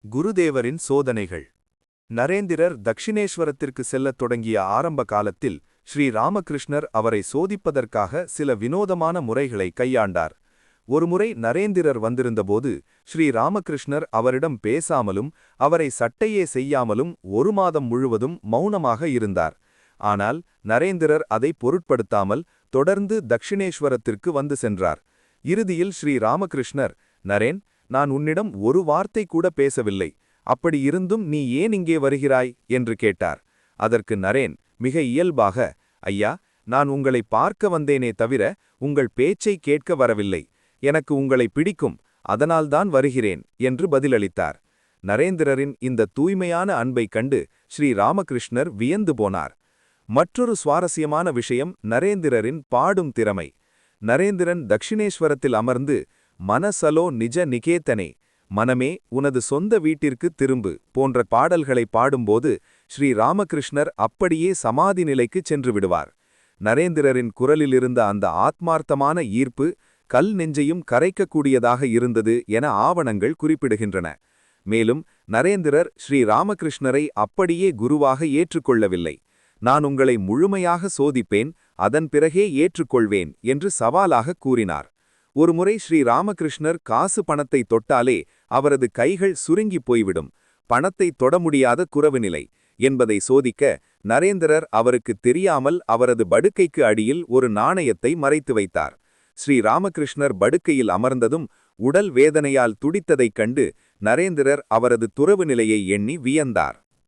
குருதேவரின் சோதனைகள். நரேந்திரர் தக்ஷிணேஸ்வரத்திற்கு செல்லத் தொடங்கிய ஆரம்ப காலத்தில் ஸ்ரீ ராமகிருஷ்ணர் அவரை சோதிப்பதற்காக சில வினோதமான முறைகளை கையாண்டார். ஒருமுறை நரேந்திரர் வந்திருந்தபோது ஸ்ரீ ராமகிருஷ்ணர் அவரிடம் பேசாமலும் அவரை சட்டையே செய்யாமலும் 1 மாதம் முழுவதும் மௌனமாக இருந்தார். ஆனால் நரேந்திரர் அதை பொருட்படுத்தாமல் தொடர்ந்து தக்ஷிணேஸ்வரத்திற்கு வந்து சென்றார். இறுதியில் ஸ்ரீ ராமகிருஷ்ணர், நரேன், நான் உன்னிடம் ஒரு வார்த்தை கூட பேசவில்லை, அப்படி இருந்தும் நீ ஏன் இங்கே வருகிறாய் என்று கேட்டார். அதற்கு நரேன் மிக இயல்பாக, ஐயா, நான் உங்களை பார்க்க வந்தேனே தவிர உங்கள் பேச்சை கேட்க வரவில்லை, எனக்கு உங்களை பிடிக்கும், அதனால்தான் வருகிறேன் என்று பதிலளித்தார். நரேந்திரரின் இந்த தூய்மையான அன்பைக் கண்டு ஸ்ரீ ராமகிருஷ்ணர் வியந்து போனார். மற்றொரு சுவாரஸ்யமான விஷயம் நரேந்திரரின் பாடும் திறமை. நரேந்திரன் தக்ஷிணேஸ்வரத்தில் அமர்ந்து மனசலோ நிஜ நிகேதனே, மனமே உனது சொந்த வீட்டிற்கு திரும்பு போன்ற பாடல்களை பாடும்போது ஸ்ரீ ராமகிருஷ்ணர் அப்படியே சமாதி நிலைக்குச் சென்று விடுவார். நரேந்திரரின் குரலிலிருந்த அந்த ஆத்மார்த்தமான ஈர்ப்பு கல் நெஞ்சையும் கரைக்கக்கூடியதாக இருந்தது என ஆவணங்கள் குறிப்பிடுகின்றன. மேலும் நரேந்திரர் ஸ்ரீ ராமகிருஷ்ணரை அப்படியே குருவாக ஏற்றுக்கொள்ளவில்லை. நான் உங்களை முழுமையாக சோதிப்பேன், அதன் பிறகே ஏற்றுக்கொள்வேன் என்று சவாலாக கூறினார். ஒருமுறை ஸ்ரீ ராமகிருஷ்ணர் காசு பணத்தை தொட்டாலே அவரது கைகள் சுருங்கிப் போய்விடும், பணத்தை தொட முடியாத குறவு நிலை என்பதை சோதிக்க நரேந்திரர் அவருக்கு தெரியாமல் அவரது படுக்கைக்கு அடியில் ஒரு நாணயத்தை மறைத்து வைத்தார். ஸ்ரீ ராமகிருஷ்ணர் படுக்கையில் அமர்ந்ததும் உடல் வேதனையால் துடித்ததைக் கண்டு நரேந்திரர் அவரது துறவு நிலையை எண்ணி வியந்தார்.